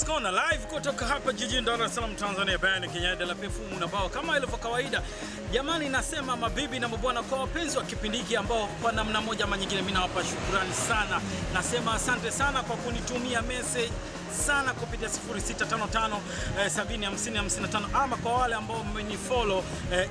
Kona live kutoka hapa jijini Dar es Salaam Tanzania, band Kenya de la Perfume na bao kama ilivyo kawaida. Jamani, nasema mabibi na mabwana, kwa wapenzi wa kipindi hiki ambao kwa namna moja ama nyingine mimi nawapa shukrani sana. Nasema asante sana kwa kunitumia message sana kupitia 0655 705055 ama kwa wale ambao mmenifollow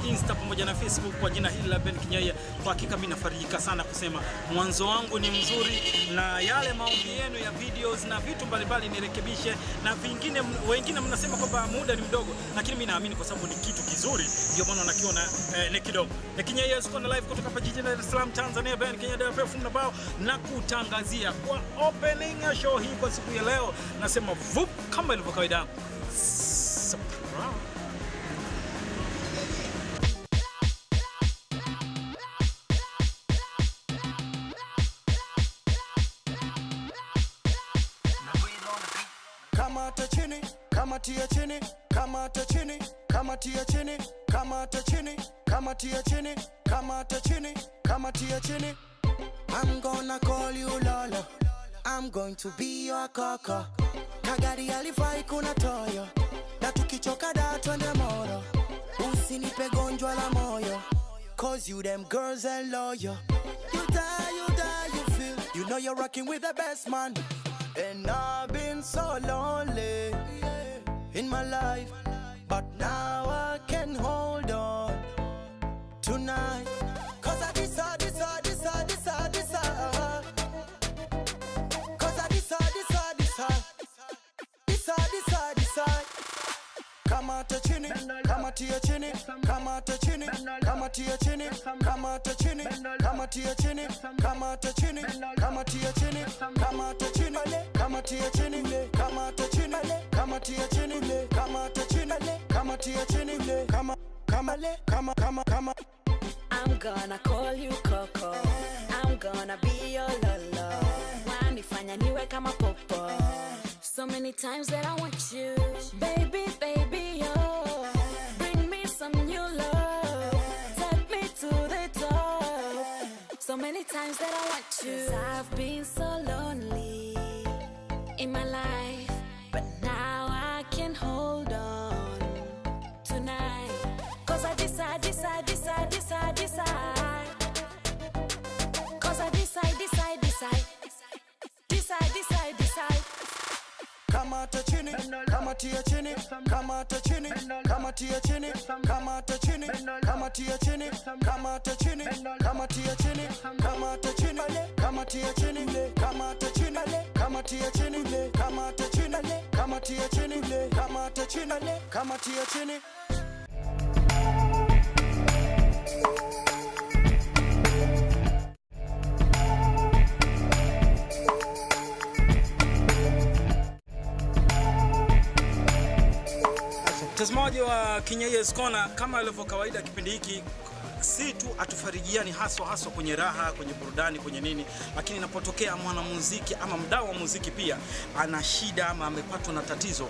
Insta pamoja na Facebook kwa jina hili la Ben Kinyaiya. Kwa hakika mimi nafarijika sana kusema mwanzo wangu ni mzuri, na yale maombi yenu ya videos na vitu mbalimbali nirekebishe, na vingine wengine mnasema kwamba muda ni mdogo, lakini mimi naamini kwa sababu ni kitu kizuri ndio maana nakiona ni kidogo. Kinyaiya yuko na live kutoka hapa jijini Dar es Salaam Tanzania, Ben Kenya de la Perfume na bao, na kutangazia kwa opening ya show hii kwa siku ya leo. Nasema vup kama ilivyo kawaida. Kamata chini, kamatia chini, kamata chini, kamatia chini, kamata chini, kamatia chini, kamata chini, kamatia chini. I'm gonna call you Lola, I'm going to be your kaka. Kagari alifai kuna toyo, na tukichoka da twende moro. Usinipe gonjwa la moyo, cause you them girls and loyal. You die, you feel. You know you're rocking with the best man. And I've been so lonely in my life, but now I can hold on tonight. Cause I decide. Cause I decide. Kamata chini, kamatia chini, kamata chini, kamatia chini, kamata chini, kamatia chini, kamata chini, kamatia chini, kamata chini, kamatia chini, kamata chini, kamatia chini, kamata chini, kamatia chini, kama. I'm gonna call you Coco, I'm gonna be your Lolo. Wanifanya niwe kama popo. So many times that I want you, baby, oh. Bring me some new love, take me to the top. So many times that I want you, 'cause I've been so lonely in my life, but now I can hold on tonight. 'Cause I decide. 'Cause I decide. Kamata chini, kamatia chini, kamata chini, kamatia chini, kamata chini, kamatia chini, kamata chini, kamatia chini, kamata chini, kamatia chini, kamata chini, kamatia chini, kamata chini, kamatia chini, kamata chini, kamatia chini. Mtazamaji wa Kinyaiya Kona, kama ilivyo kawaida kipindi hiki si tu atufarijiani haswa kwenye raha, kwenye burudani, kwenye nini, lakini inapotokea mwanamuziki ama mdau wa muziki pia ana shida ama amepatwa na tatizo,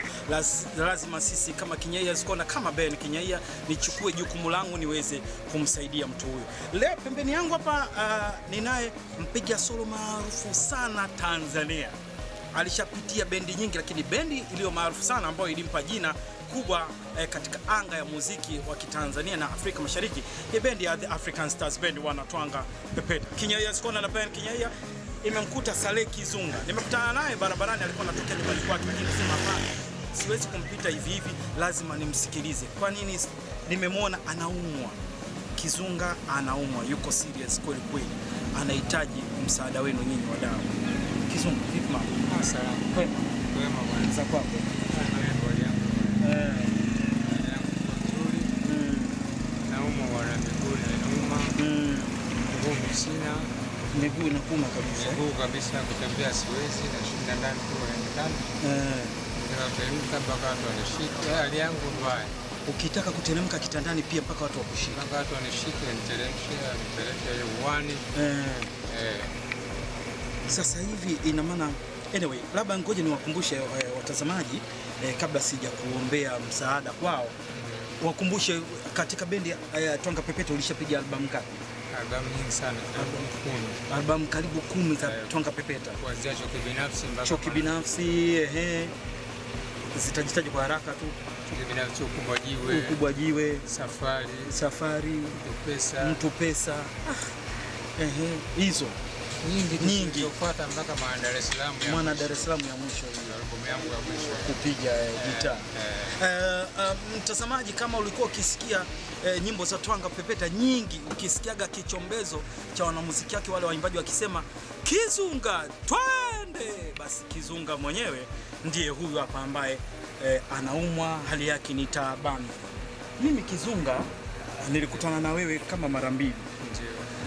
lazima sisi kama Kinyaiya Kona, kama Ben Kinyaiya, nichukue jukumu langu niweze kumsaidia mtu huyu. Leo pembeni yangu hapa ninaye mpiga solo maarufu sana Tanzania. Alishapitia bendi nyingi, lakini bendi iliyo maarufu sana ambayo ilimpa jina kubwa katika anga ya muziki wa Kitanzania na Afrika Mashariki ni bendi ya The African Stars Band, wanatwanga pepeta. Kinyaiya Kona na Ben Kinyaiya imemkuta Saleh Kizunga. Nimekutana naye barabarani, alikuwa anatokea nyumbani kwake, lakini nasema hapana, siwezi kumpita hivi, lazima nimsikilize. Kwa nini? Nimemwona anaumwa. Kizunga anaumwa, yuko serious kweli, anahitaji msaada wenu nyinyi wadau. Kizunga, vipi mama? Salamu. Kwema bwana, za kwako? Miguu inakuuma kabisa. Miguu kabisa, kutembea siwezi, na shinda ndani kwa ndani. Ninateremka mpaka watu wanishike. Hali yangu mbaya. Ukitaka kuteremka kitandani pia mpaka watu wakushike. Mpaka watu wanishike, niteremshe, nipeleke uwani. Sasa hivi ina maana, anyway, labda ngoja niwakumbushe watazamaji kabla sija kuombea msaada kwao. Wakumbushe, katika bendi ya Twanga Pepeta ulishapiga albamu ngapi? Albamu nyingi sana, albamu karibu 10 za Twanga Pepeta. Kuanzia Choki Binafsi mpaka Choki Binafsi, Zitajitaje kwa haraka tu. Binafsi Ukubwa Jiwe, Safari, Mtu Pesa. Hizo nyingi kufuata mpaka Mwana Dar es Salaam ya mwisho, albamu yangu ya mwisho kupiga gitaa. Mtazamaji, kama ulikuwa ukisikia nyimbo za Twanga Pepeta nyingi, ukisikiaga kichombezo cha wanamuziki wake wale waimbaji wakisema Kizunga twende, basi Kizunga mwenyewe ndiye huyu hapa ambaye anaumwa, hali yake ni taabani. Mimi Kizunga nilikutana na wewe kama mara mbili,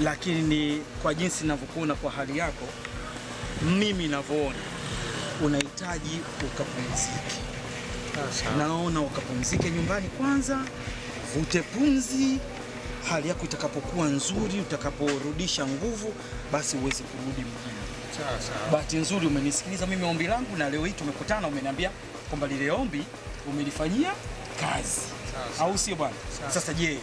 lakini ni kwa jinsi ninavyokuona kwa hali yako, mimi ninavyoona unahitaji ukapumzike. Naona ukapumzike nyumbani kwanza, vute pumzi, hali yako itakapokuwa nzuri, utakaporudisha nguvu, basi uweze kurudi mjini. Bahati nzuri umenisikiliza mimi ombi langu, na leo hii tumekutana, umeniambia kwamba lile ombi umelifanyia kazi. Au sio bwana? Sasa je,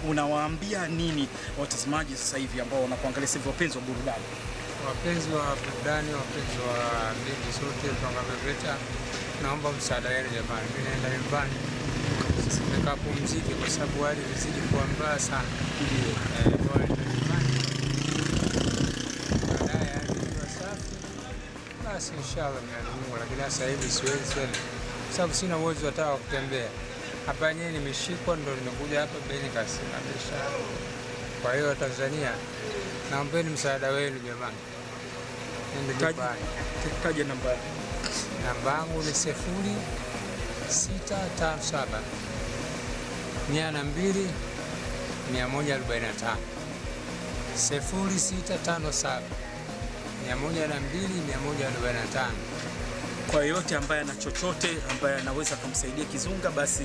unawaambia nini watazamaji sasa hivi ambao wanakuangalia sasa hivi, wapenzi wa burudani? Wapenzi wa burudani, wapenzi wa bendi zote Twanga Pepeta, naomba msaada wenu jamani. Mimi naenda nyumbani nikapumzike kwa sababu hali inazidi kuwa mbaya sana. Baadaye akiwa safi basi inshallah Mungu, lakini sasa hivi siwezi tena sababu sina uwezo hata wa kutembea. Hapa yenyewe nimeshikwa, ndo nimekuja hapa beni kasimamisha. Kwa hiyo Tanzania, naombeni msaada wenu jamani. Taja namba. Namba yangu ni 0657 102 145. 0657 102 145. Kwa yote ambaye ana chochote ambaye anaweza kumsaidia Kizunga, basi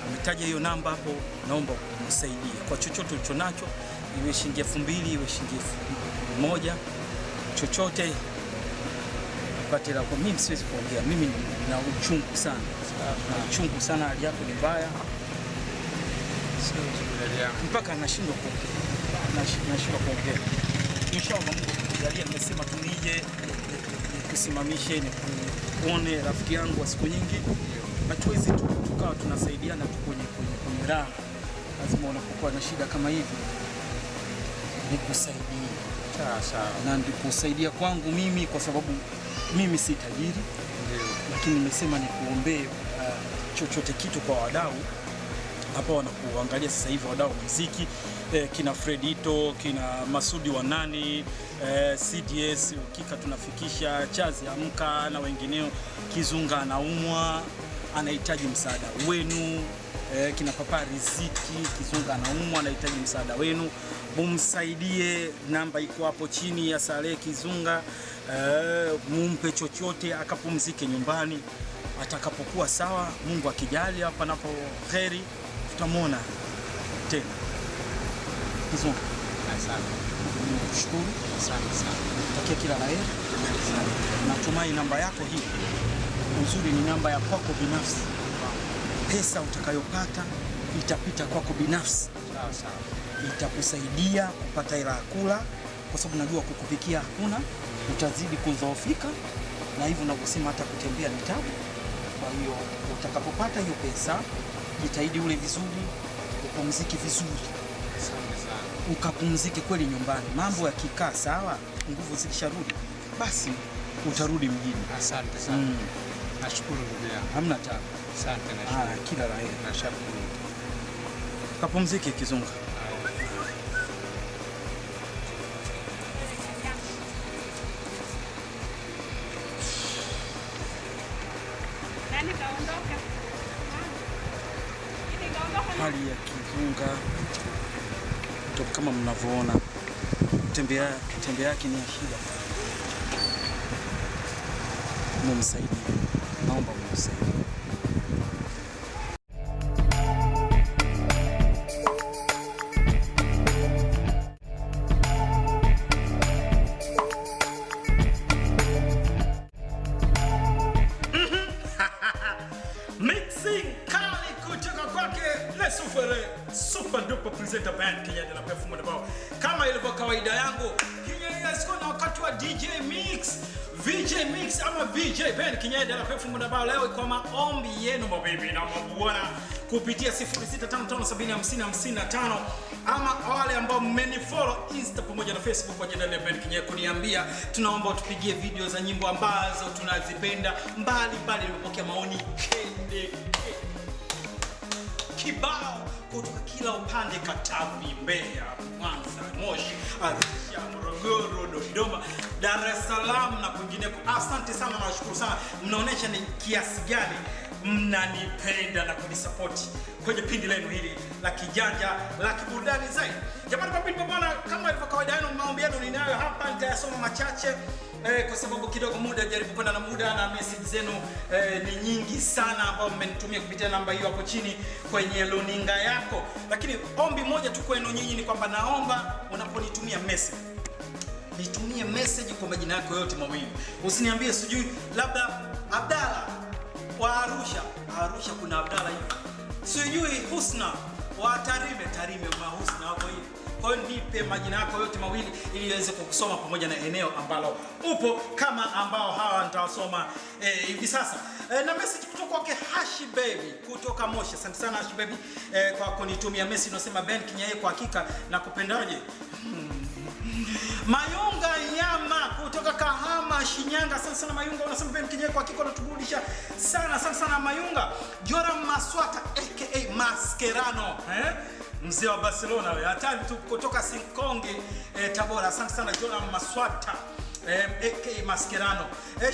ametaja hiyo namba hapo, naomba kumsaidia kwa chochote ulicho nacho, iwe shilingi 2000, iwe shilingi 1000, chochote apate la. Kwa mimi siwezi kuongea, mimi na uchungu sana, hali yako ni mbaya mpaka nashindwa kuongea. Inshallah Mungu akujalie, nimesema tu nije kusimamishe ni kuone rafiki yangu wa siku nyingi. Hatuwezi tukawa tunasaidiana tu kwenye raha. Lazima unapokuwa na shida kama hivi nikusaidie. Sawa. Na ndikusaidia kwangu mimi, kwa sababu mimi si tajiri, lakini nimesema nikuombee chochote kitu kwa wadau hapa wanakuangalia sasa hivi, wadau wa muziki kina Fredito, kina Masudi wa Nani, CDS ukika tunafikisha, Chazi Amka na wengineo. Kizunga anaumwa, anahitaji msaada wenu. Kina Papa Riziki, Kizunga anaumwa, anahitaji msaada wenu, mumsaidie. Namba iko hapo chini ya Saleh Kizunga. Mumpe chochote akapumzike nyumbani, atakapokuwa sawa, Mungu akijali, hapa napo kheri tutamwona tena. Kizunga, asante. Nikushukuru sana. Takia kila la heri. Natumai namba yako hii uzuri ni namba ya kwako binafsi. Pesa utakayopata itapita kwako binafsi. Sawa. Itakusaidia kupata hela ya kula, kwa sababu najua kukupikia hakuna, utazidi kudhoofika, na hivyo nakusema hata kutembea ni tabu. Kwa hiyo utakapopata hiyo pesa, jitahidi ule vizuri, upumzike vizuri. Ukapumzike kweli nyumbani. Mambo yakikaa sawa, nguvu zikisharudi, basi utarudi mjini. Asante sana. Nashukuru ndugu yangu. Hamna tabu. Asante, nashukuru. Kila la heri. Nashukuru. Kapumzike Kizunga. Hali ya Kizunga ndio kama mnavyoona, tembea yake ni ya shida. Mumsaidie, naomba mumsaidie. Mixing kali kutoka kwake Le Super Duper presenter band Kenya de la Perfume de Bao. Kama ilivyo kawaida yangu, Kenya Yes Kona wakati anaitwa DJ Mix, VJ Mix ama VJ Ben Kinyede na pefu muda bao leo kwa maombi yenu mabibi na mabwana kupitia 0655705055 ama wale ambao mmenifollow Insta pamoja na Facebook kwa jina la Ben Kinyede kuniambia tunaomba utupigie video za nyimbo ambazo tunazipenda mbali. Nimepokea maoni kibao kutoka kila upande: Katavi, Mbeya, Mwanza, Moshi, Arusha, Morogoro, Dodoma, Dar es Salaam na kwingineko. Asante sana na washukuru sana, mnaonesha ni kiasi gani mnanipenda na kunisupport kwenye pindi lenu hili la kijanja la kiburudani zaidi. Jamani, kwa bwana, kama ilivyo kawaida yenu, maombi yenu ninayo hapa, nitayasoma machache kwa sababu kidogo muda jaribu kwenda na muda, na message zenu ni nyingi sana ambao mmenitumia kupitia namba hiyo hapo chini kwenye luninga yako. Lakini ombi moja tu kwenu nyinyi ni kwamba naomba unaponitumia message, nitumie message kwa majina yako yote mawili. Usiniambie sijui labda Abdalla wa Arusha kuna Abdalla hivi, sijui Husna wa Tarime wa Husna hapo hivi. Kwa hiyo nipe majina yako yote mawili ili niweze kukusoma pamoja na eneo ambalo upo, kama ambao hawa nitawasoma hivi sasa. Na message kutoka kwake Hashi Baby kutoka Moshi. Asante sana Hashi Baby kwa kunitumia message, unasema Ben Kinyede kwa hakika na kupendaje. Mayunga Nyama kutoka Kahama, Shinyanga. Asante sana Mayunga, unasema Ben Kinyede kwa hakika unatuburudisha sana. Asante sana Mayunga. Joram Maswata aka Mascherano, mzee wa Barcelona wewe, hatari tu kutoka Sinkonge Tabora. Asante sana Joram Maswata aka Mascherano.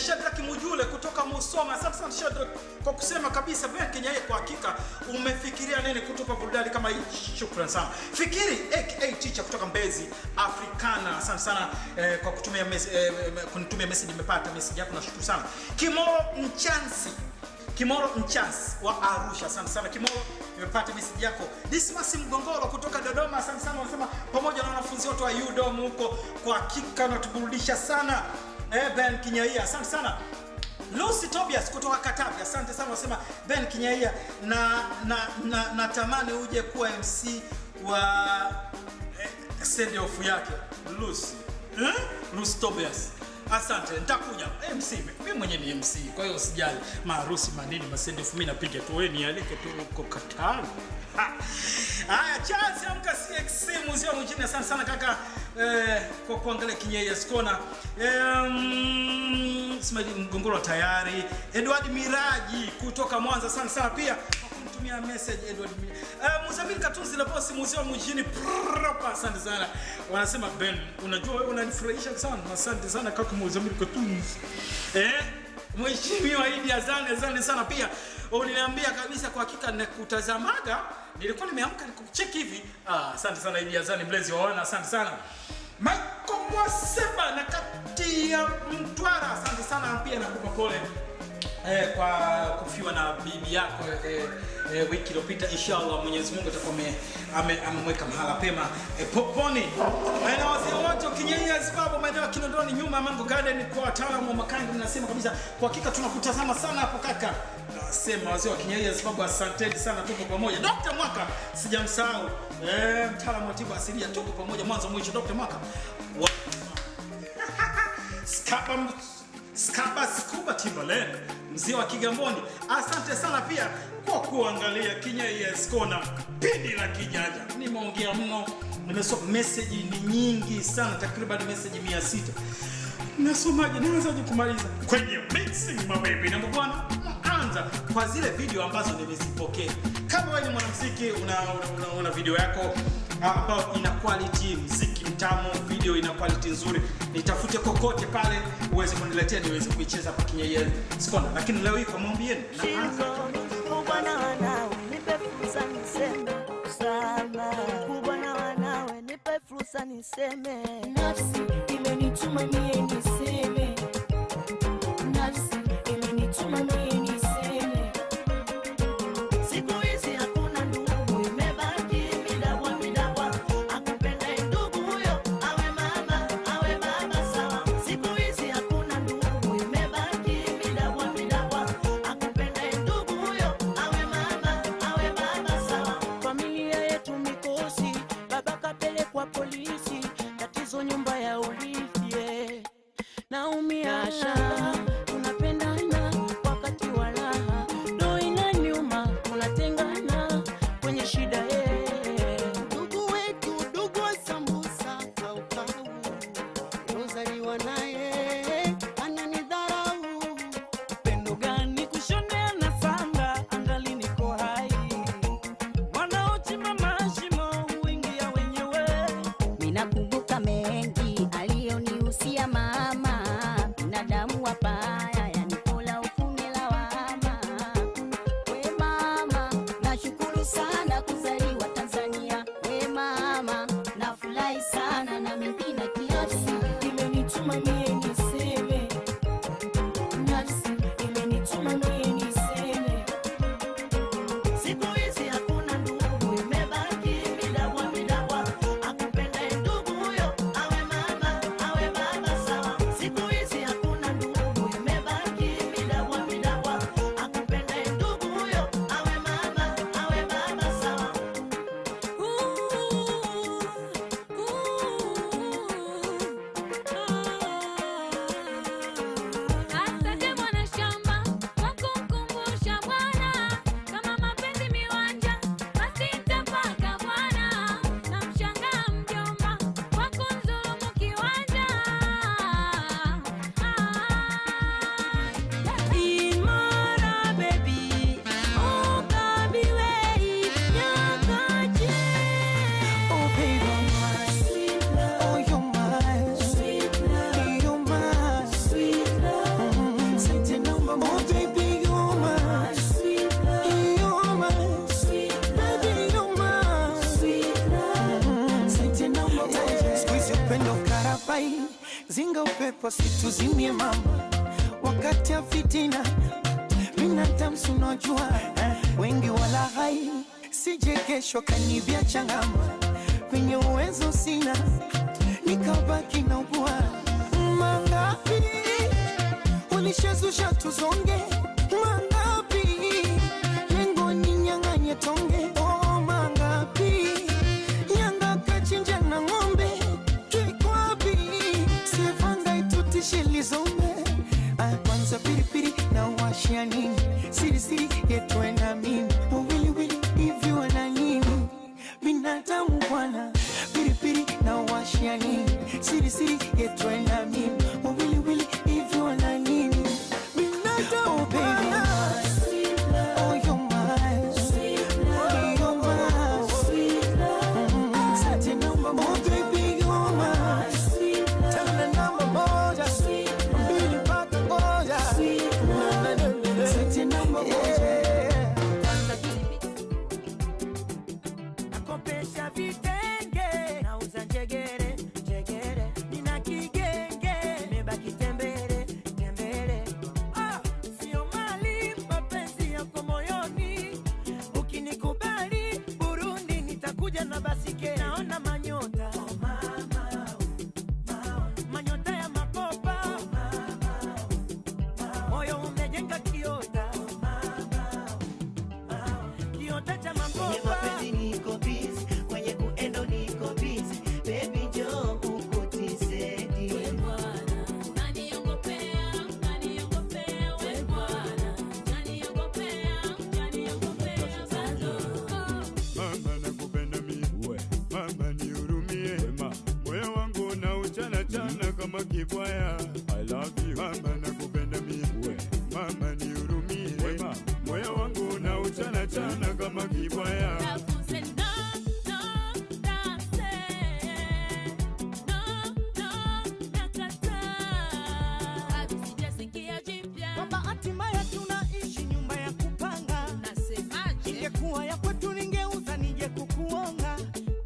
Shadrack Mujule kutoka Musoma. Asante sana Shadrack kwa kusema kabisa Ben Kinyede kwa hakika umefikiria nini kutupa burudani kama hii. Shukrani sana. Fikiri aka Teacher kutoka Mbezi Africana. Asante sana kwa kutumia kunitumia message, nimepata message yako, nashukuru sana. Kimoro Mchans wa Arusha. Asante sana Kimoro, nimepata message yako. Dismas Mgongoro kutoka Dodoma. Asante sana, wanasema pamoja na wanafunzi wote wa UDOM huko kwa hakika natuburudisha sana. Ben Kinyede, asante sana. Lucy Tobias kutoka Katavi. Asante sana, wanasema Ben Kinyede na tamani uje kuwa MC wa send off yake. Lucy Tobias. Asante, nitakuja MC. Mimi mwenyewe ni MC, kwa hiyo usijali. Maharusi manini masendefu mimi napiga tu, wewe nialike tu uko Katari. Haya, chance amka CX muzeo mjini. Asante sana kaka kwa kuangalia Kinyede Skona. Ismail Mgongoro tayari. Edward Miraji kutoka Mwanza. Asante sana pia kwa kunitumia message Edward. Muzamil Katunzi la bosi muzeo mjini. Asante sana. Wanasema Ben, unajua wewe unanifurahisha sana. Asante sana kaka Muzamil Katunzi. Mheshimiwa Idi Azani sana pia. Uliniambia kabisa kwa hakika nakutazamaga. Nilikuwa nimeamka nikucheck hivi. Asante sana Idi Azani Mlezi waona. Asante sana. Michael Mwaseba na kati ya Mtwara. Asante sana pia, nakupa pole kwa kufiwa na bibi yako wiki iliyopita. Inshallah Mwenyezi Mungu atakuwa amemweka mahala pema poponi. Na wazee wote Kinyede sababu maeneo ya Kinondoni nyuma Mango Garden, kwa wataalamu wa makangi mnasema kabisa kwa hakika tunakutazama sana hapo kaka. Nasema wazee wa Kinyede sababu asanteni sana, tuko pamoja. Dr. Mwaka sijamsahau, mtaalamu wa tiba asilia, tuko pamoja mwanzo mwisho. Dr. Mwaka Scuba Timberland, mzee wa Kigamboni. Asante sana pia kwa kuangalia Kinyede Skona, pindi la kijanja. Nimeongea mno, nimesoma message ni nyingi sana, takriban message 600. Nasomaje, naanzaje kumaliza kwenye mixing mababy na bwana? Naanza kwa zile video ambazo nimezipokea. Kama wewe ni mwanamuziki una video yako ambayo ina quality, muziki mtamu, video ina quality nzuri, nitafute kokote pale uweze kuniletea niweze kuicheza hapa Kinyede Skona. Lakini leo hii kwa maombi yenu naanza kubwana wanawe nipe fursa niseme sana, kubwana wanawe nipe fursa niseme, nafsi imenituma mie niseme, nafsi imenituma mie niseme. Siku hizi hakuna ndugu, imebaki midabwa, akupenda ndugu huyo awe mama sawa. Siku hizi hakuna ndugu, imebaki midabwa, akupenda ndugu huyo awe mama sawa. Familia yetu mikosi, baba kapelekwa polisi, tatizo nyumba ya urithi. naumia. Tunapendana wakati wa raha, ndo inaniuma tunatengana kwenye shida. Ndugu wetu, ndugu wa sambusa kaukau, rozaliwa naye ananidharau. Pendo gani kushonea na sanga, angali niko hai. Wanaochimba mashimo huingia wenyewe. Ninakumbuka mengi aliyonihusia mama, binadamu wabaya yanikola ufune lawama. We mama, nashukuru sana kuzaliwa Tanzania. We mama, nafurahi sana na mimi na kiasi. Imenituma mie niseme, nafsi imenituma mie niseme. Siku hizi hakuna ndugu, imebaki midabwa midabwa. Akupenda ndugu huyo, awe mama, awe baba sawa. Siku hizi hakuna ndugu, imebaki midabwa midabwa. Akupenda ndugu huyo, awe mama, awe baba sawa. Asante mwana shamba kwa kukumbusha bwana, kama mapenzi miwanja basi nitapaka bwana. Namshangaa mjomba kwa kunidhulumu kiwanja. Imara baby, ukabiwei nyakaje. Oh baby, Sweet love, oh you're mine, sweet love, you're mine. sweet love, Sente namba moja, baby you're mine, sweet love, you're mine, sweet love, baby you're mine. sweet love. Sente namba moja. Squeeze upendo karabai, zinga upepo situzimie mama. Wakati ya fitina, binadamu unajua, wengi wala hai. Sije kesho kanibia changama, kwenye uwezo sina, nikabaki na ugua. Mangapi ulishazusha tuzonge, mangapi lengo ninyang'anye tonge. Oh mangapi nyanga kachinja na ng'ombe, kikwapi sivanga itutishe lizombe. Kwanza piripiri na washia nini, siri siri yetu na mimi, wili wili hivi wana nini, binadamu bwana. Piripiri na washia nini, siri siri yetu na mimi, wili wili hivi wana nini, binadamu bwana. Oh you're mine, oh you're mine. Sante namba moja, baby you're mine. Tena namba moja, mbili mpaka moja. Sante namba moja. Nakopesha vitenge, nauza njegere, njegere. Nina kigenge, nimebaki tembele, tembele. Sio mali, mapenzi yako moyoni. Ukinikubali, Burundi nitakuja na basike. Naona manyota, oh mama, manyota ya makopa, oh mama, moyo umejenga kiota, oh mama, kiota cha makopa. Kwenye mapenzi niko busy, kwenye kuendo niko busy. Baby Joe uko tizedi. We bwana, unaniogopea, unaniogopea. We bwana, unaniogopea, unaniogopea bado. Mama nakupenda mimi, mama nihurumie, moyo wangu na uchana chana kama kibwaya. I love you. Mama nakupenda mimi, mama nihurumie, moyo wangu na uchana chana kama kibwaya. Nafuze no, no, nase. No, no, nakataa. Bado sijasikia jipya. Kwa bahati mbaya tunaishi nyumba ya kupanga. Nasemaje? Ingekuwa ya kwetu ningeuza nije kukuonga.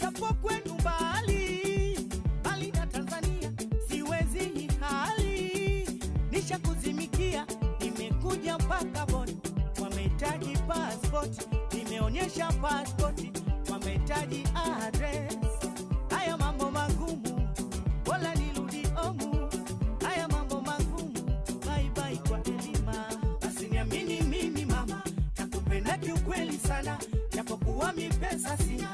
Japo kwenu mbali, mbali na Tanzania, siwezi hii hali. Nishakuzimikia, nimekuja mpaka Boni. Wamehitaji passport, nimeonyesha passport. Wamehitaji address. Haya mambo magumu, wala nirudi omu. Haya mambo magumu, bye bye kwa Elima. Basi niamini mimi mama, nakupenda kiukweli sana, japokuwa mi pesa sina.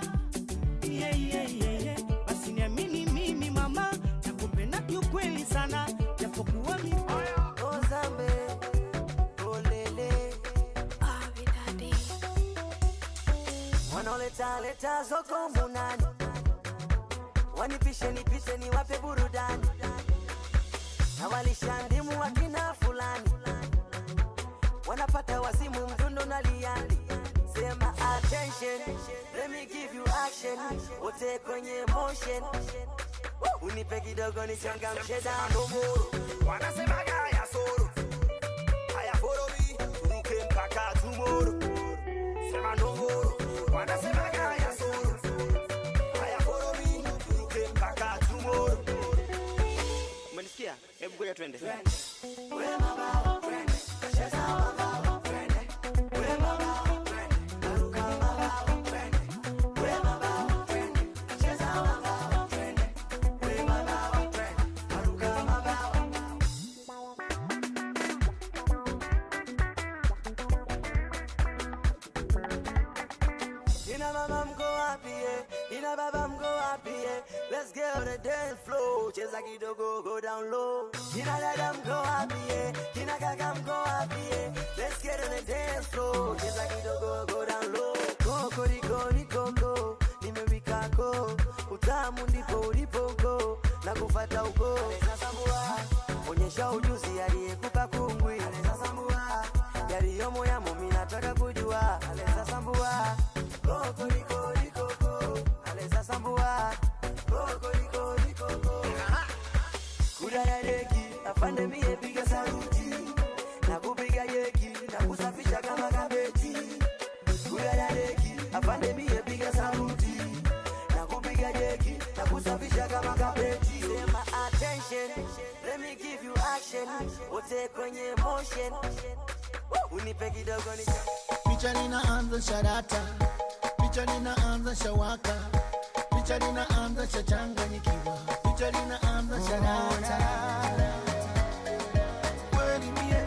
Basi niamini mimi mama, nakupenda kiukweli sana, japokuwa wanaleta zoko munani, wanipishe nipite niwape burudani, na walishandimu wakina fulani, wanapata wazimu mdundo na liani. Sema attention, let me give you action, wote kwenye motion, unipe kidogo nichangamshe damu. Wanasema haya soro, haya follow me, turuke mpaka tomorrow. Sema no more, wanasema haya soro, haya follow me, turuke mpaka tomorrow. Umenisikia? Hebu ngoja twende. Wewe mama, twende. Cheza mama, twende. Wewe mama, twende. Ruka mama, twende. Wewe mama, twende. Cheza mama, twende. Wewe mama, twende. Ruka mama. Ina mama mko wapi ina baba mko wapi let's get on the dance floor, cheza kidogo go down low. Ina dada mko wapi ina kaka mko wapi let's get on the dance floor, cheza kidogo go down low. Koko riko ni koko nimewika ko, utamu ndipo ulipo na kufuata uko. Sasa mbua onyesha ujuzi aliyekupa kungwi. Sasa mbua yaliyomo yamo mimi nataka kujua. Sasa mbua koko riko ni koko, aleza sambua koko riko ni koko. Kudaya deki afande mie piga saluti, na kupiga yeki na kusafisha kama kabeti. Kudaya deki afande mie piga saluti, na kupiga yeki na kusafisha kama kabeti. Sema attention, let me give you action, wote kwenye motion, unipe kidogo ni Picha linaanza sharata, picha linaanza shawaka, picha linaanza shachanganyikiwa, picha linaanza sharata. Kweli mie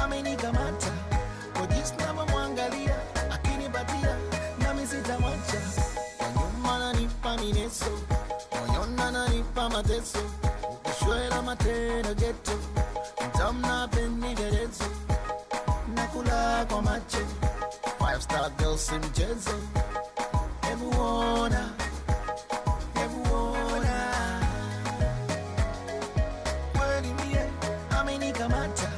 amenikamata, kwa jinsi navyomwangalia akinipatia nami sitamwacha. Nyuma ananipa mineso, moyoni ananipa mateso, ukishwela matendo geto, mtamna peni gerezo, nakula kwa macho. 5-star girl si mchezo, hebu ona, hebu ona. Kweli mie amenikamata,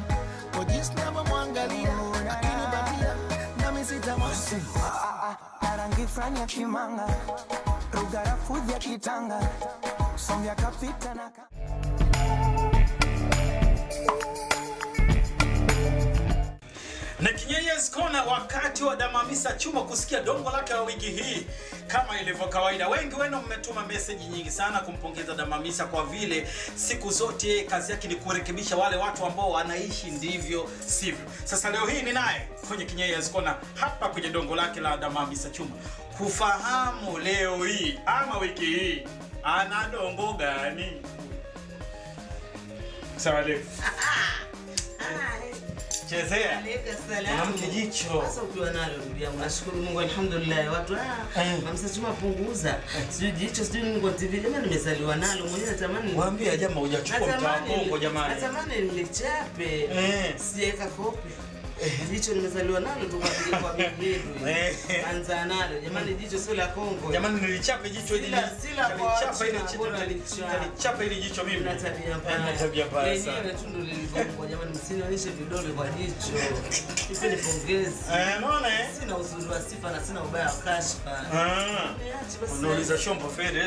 kwa jinsi navyomwangalia akinipatia nami sitamwacha. Rangi frani ya kimanga, rugara fuji ya kitanga, sombya kapita na Na Kinyeyes Corner, wakati wa Damamisa Chuma kusikia dongo lake la wiki hii. Kama ilivyo kawaida, wengi wenu mmetuma message nyingi sana kumpongeza Damamisa kwa vile siku zote kazi yake ni kurekebisha wale watu ambao wanaishi ndivyo sivyo. Sasa leo hii ni naye kwenye Kinyeyes Corner hapa kwenye dongo lake la Damamisa Chuma, kufahamu leo hii ama wiki hii ana dongo gani. Sawa leo. Chezea. Mwanamke jicho. Sasa ukiwa nalo ndugu yangu, nashukuru Mungu alhamdulillah. Watu Mamisa Chuma punguza. Sijui jicho, sijui nini kwa TV. Jamani nimezaliwa nalo. Mwenyewe natamani. Waambie jamaa hujachukua mtawakongo jamani. Natamani nilichape. Sijaweka kopi. Jicho nimezaliwa nalo tu kwa bibi yetu. Anza nalo. Jamani jicho sio la Kongo. Jamani nilichape jicho hili. Sila kwa nilichapa hili jicho mimi. Na tabia mbaya. Na tabia mbaya sana. Yenyewe tundu lilivyo. Jamani msinionyeshe vidole kwa jicho. Ipe ni pongezi. Unaona Sina uzuri wa sifa na sina ubaya wa kashfa. Unauliza shombo fede.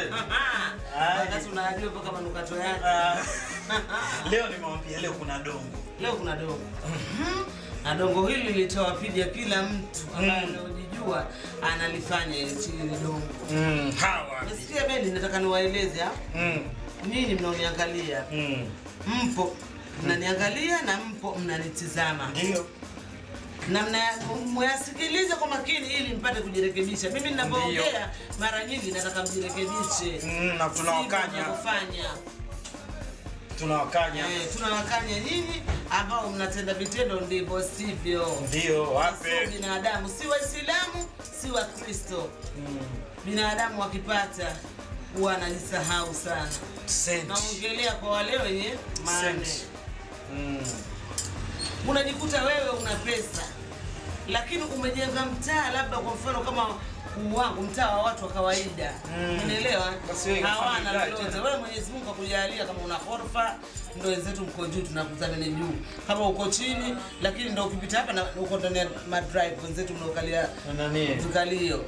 Wakati unajua mpaka manukato yake. Leo nimewambia leo kuna dongo. Leo kuna dongo. Na dongo hili litawapiga kila mtu ambaye anajijua analifanya chini dongo. Hawa. Nasikia bendi nataka niwaeleze nini mnaoniangalia. Mpo mnaniangalia na mpo mnanitizama. Ndio. Na mnayasikiliza kwa makini ili mpate kujirekebisha. Mimi ninapoongea mara nyingi nataka mjirekebishe. Na tunawakanya. Tunawakanya nyinyi ambao mnatenda vitendo ndivyo sivyo. Ndio, wape. Binadamu si Waislamu, si Wakristo. Binadamu wakipata huwa anajisahau sana. Naongelea kwa wale wenye maana. Unajikuta wewe una pesa, lakini umejenga mtaa labda kwa mfano kama huu wangu mtaa wa watu wa kawaida. Unaelewa? Hawana lolote. Wewe Mwenyezi Mungu akujalia kama una ghorofa ndio wenzetu mko juu tunakutana juu. Kama uko chini lakini ndio ukipita hapa na uko ndani ya madrive wenzetu mnaokalia nani? Vikalio.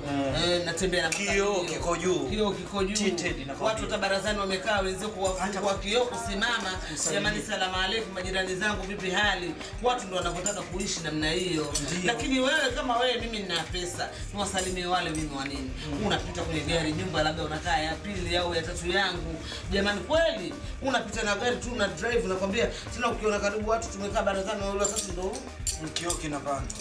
Natembea na kioo kiko juu. Kioo kiko juu. Watu tabarazani wamekaa wenzao kwa kioo kusimama. Jamani salamu alaykum majirani zangu vipi hali? Watu ndio wanapotaka kuishi namna hiyo. Lakini wewe kama wewe mimi nina pesa, niwasalimie wale mimi wa nini? Unapita kwenye gari nyumba labda unakaa ya pili au ya tatu yangu. Jamani kweli unapita na gari tu na drive nakwambia tena ukiona karibu watu tumekaa barazani wale watatu ndio kioo kinapanda.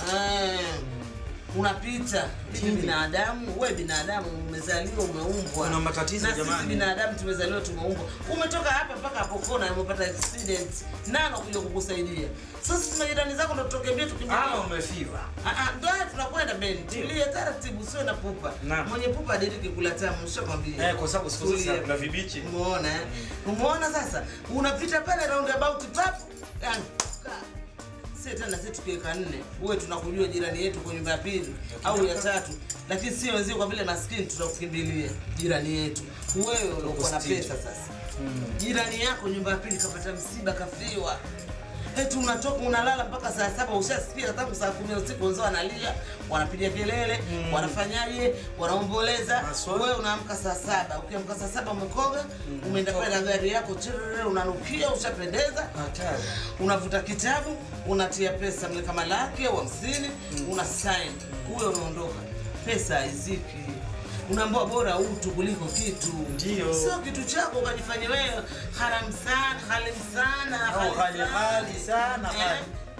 Unapita mimi binadamu, wewe binadamu umezaliwa umeumbwa. Una matatizo jamani. Sisi binadamu tumezaliwa tumeumbwa. Umetoka hapa mpaka hapo kona umepata accident. Nani kuja kukusaidia? Sasa majirani zako ndio tutokembea tukimbia. Umefiwa. Ndio tunakwenda mbele. Tulia taratibu sio na pupa. Mwenye pupa adiriki kula tamu nishakwambia. Kwa sababu siku zote kula vibichi. Umeona? Umeona sasa? Unapita pale roundabout pap. Sisi tena sisi tukiweka 4, wewe tunakujua jirani yetu kwa nyumba ya pili au ya tatu, lakini sio wenzio kwa vile maskini tutakukimbilia jirani yetu. Wewe uliokuwa na pesa sasa. Jirani yako nyumba ya pili kapata msiba kafiwa. Eti unatoka unalala mpaka saa 7 ushasikia tangu saa 10 usiku wenzao wanalia, wanapiga kelele, wanafanyaje? Wanaomboleza. Wewe unaamka saa 7, ukiamka saa 7 umekoga, umeenda pale gari yako chirere unanukia ushapendeza. Hatari. Unavuta kitabu, unatia pesa mle kama laki au 50, una sign. Wewe unaondoka. Pesa haiziki. Unaambiwa bora utu kuliko kitu. Ndio. Sio kitu chako ukajifanya wewe haram sana, halim sana, au hali sana.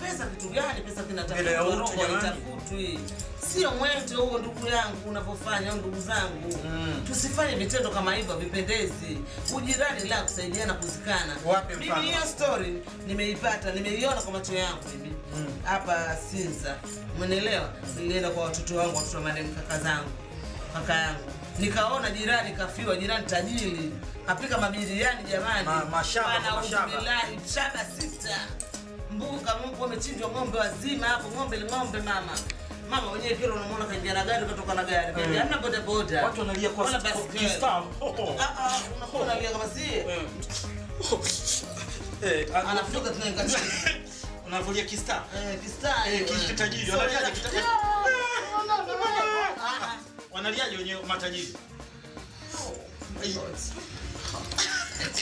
Pesa kitu gani? Pesa kinatafuta roho itafutwi. Sio mwendo huo ndugu yangu unavyofanya au ndugu zangu. Tusifanye vitendo kama hivyo vipendezi. Ujirani la kusaidiana kuzikana. Mimi hiyo story nimeipata, nimeiona kwa macho yangu mimi. Hapa Sinza. Umeelewa? Nilienda kwa watoto wangu, watoto wa madem kaka zangu. Kaka yangu. Nikaona jirani kafiwa, jirani tajiri. Apika mabiriani jamani. Mashamba. Shaba 6. Mbuka Mungu amechinjwa ng'ombe wazima hapo, ng'ombe mama. Mama mwenyewe kile unamwona kaingia na gari kutoka na gari. Kaingia hamna boda boda. Watu wanalia kwa kistam. Unalia kama si. Anafuka tunaingia. Unavulia kistam. Kistam. Tajiri. Wanaliaje kitajiri? Wanaliaje wenyewe matajiri?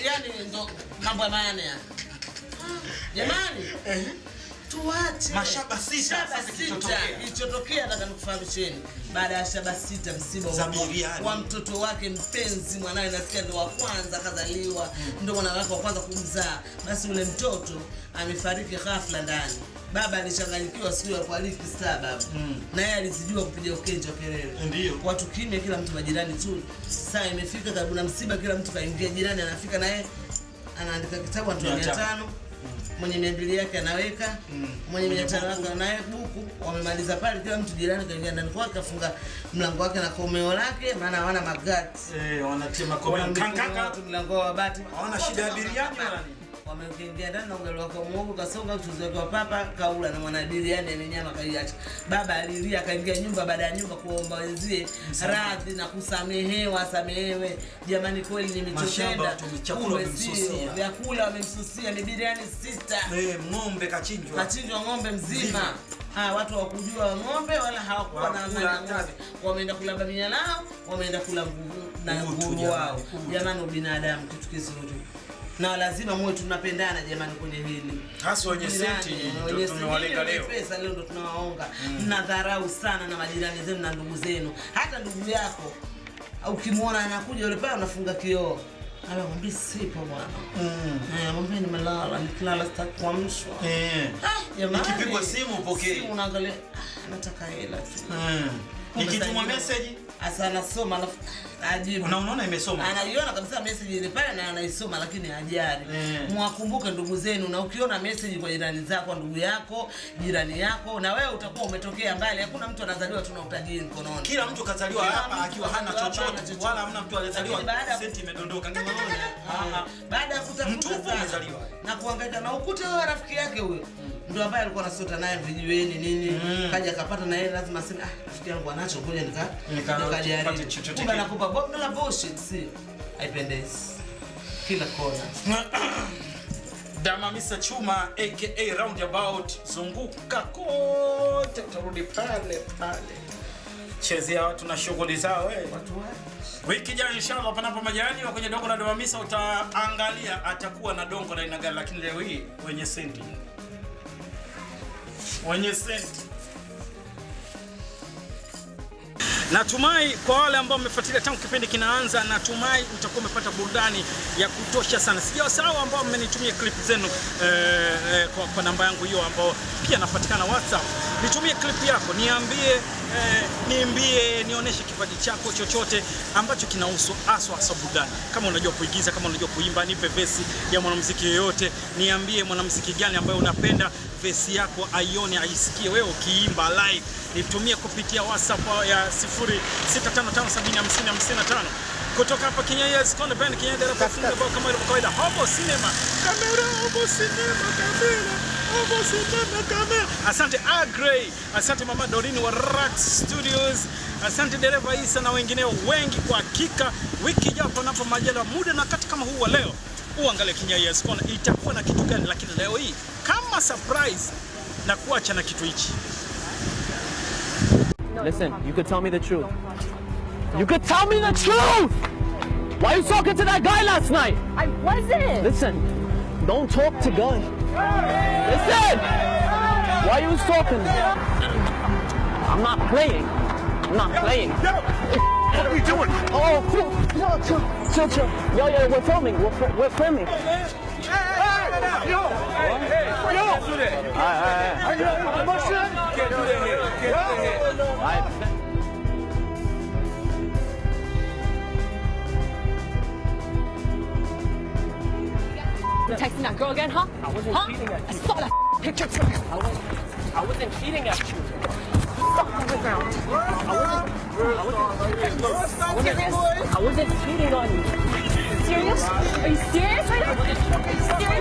Yaani ndo mambo ya maana ya. Jamani. Tuache. Mashaba 6 sasa kilichotokea nataka nikufahamisheni. Baada ya shaba 6 msiba wa mtoto wake mpenzi mwanae nasikia ndo wa kwanza kazaliwa, ndo mwana wake wa kwanza kumzaa. Basi ule mtoto amefariki ghafla ndani. Baba alichanganyikiwa siku ya kualiki sababu. Na yeye alizijua kupiga ukenjo kelele. Ndio. Watu kimya kila mtu majirani tu. Saa imefika karibu na msiba kila mtu kaingia, jirani anafika na yeye anaandika kitabu watu 500. Mwenye 200 yake anaweka, mwenye 500 wake naye buku. Wamemaliza pale kila mtu jirani kaingia ndani kwake kafunga mlango wake na komeo lake maana hawana magati. Wanatia makomeo kankaka mlango wa bati. Hawana shida ya biriani wala nini. Wameingia ndani na ugali wako muogo kasonga uchuzi wake wa papa kaula na mwana biriani ya nyama kaiacha. Baba alilia akaingia nyumba baada ya nyumba kuomba wenzie radhi na kusamehewa, samehewe. Jamani kweli nimechotenda. Vyakula wamemsusia ni biriani 6. Ng'ombe kachinjwa. Kachinjwa ng'ombe mzima. Watu hawakujua ng'ombe wala hawakuwa na ng'ombe. Wameenda kulamba minya lao, wameenda kula nguvu wao. Jamani binadamu kitu kizuri. Na lazima muwe tunapendana jamani kwenye hili. Hasa wenye senti ndio tunawalenga leo. Pesa leo ndio tunawaonga. Mnadharau sana na majirani zenu na ndugu zenu. Hata ndugu yako ukimwona anakuja yule pale unafunga kioo. Anamwambia sipo bwana. Mwambie nimelala, nikilala sitakuamshwa. Jamani. Nikipigwa simu upokee. Simu unaangalia nataka hela tu. Nikitumwa message asa anasoma Ajibu. Unaona imesoma. Anaiona kabisa message ile pale na anaisoma lakini hajali. Mwakumbuke ndugu zenu, na ukiona message kwa jirani zako, ndugu yako, jirani yako, na wewe utakuwa umetokea mbali. Hakuna mtu anazaliwa tuna utajiri mkononi. Kila mtu kazaliwa hapa akiwa hana chochote, wala hamna mtu alizaliwa senti imedondoka. Baada ya kutafuta umezaliwa na kuhangaika na ukute wewe rafiki yake huyo ndio ambaye alikuwa anasota naye vijiweni nini, kaja akapata na yeye lazima aseme rafiki yangu anacho, ngoja nikajaribu. Kumbe anakupa bonga la bullshit, si haipendezi kila kona. Damamisa Chuma aka Roundabout, zunguka kote utarudi pale pale. Chezea watu na shughuli zao wewe. Wiki ijayo inshallah panapo majaliwa kwenye dongo la Damamisa utaangalia atakuwa na dongo la aina gani, lakini leo hii wenye senti. Wenye senti. Natumai kwa wale ambao mmefuatilia tangu kipindi kinaanza, natumai mtakuwa umepata burudani ya kutosha sana. Sijawasahau ambao mmenitumia clip zenu kwa namba yangu hiyo ambao pia napatikana WhatsApp. Nitumie clip yako, niambie, nionyeshe kipaji chako chochote ambacho kinahusu hasa burudani. Kama unajua kuigiza, kama unajua kuimba, nipe vesi ya mwanamuziki yoyote. Niambie mwanamuziki gani ambaye unapenda vesi yako aione, aisikie wewe ukiimba live. Nitumie kupitia WhatsApp ya 0655705055. Kutoka hapa Kenya Yes Kona Band Kenya Dera Pafunga kwa kama ilivyo kawaida. Hobo Cinema Kamera, Hobo Cinema Kamera, Hobo Cinema Kamera. Asante Agrey, asante Mama Dorini wa Rax Studios, asante dereva Isa na wengineo wengi. Kwa hakika wiki ijayo panapo majaliwa muda na wakati kama huu wa leo, uangalie Kenya Yes Kona itakuwa na kitu gani, lakini leo hii kama surprise na kuacha na kitu hichi. Listen, you could tell me the truth. You could tell me the truth! Why are you talking to that guy last night? I wasn't. Listen, don't talk to guys. Listen! Why are you talking? I'm not playing. I'm not playing. What are we doing? Oh, chill. Yo, we're filming. We're filming. Yo! Can't do that here. Texting that girl again, huh? I wasn't cheating at you. I saw that picture too. I wasn't cheating at you. Fuck on the ground. I wasn't cheating on you. Serious? Are you serious right now? Serious?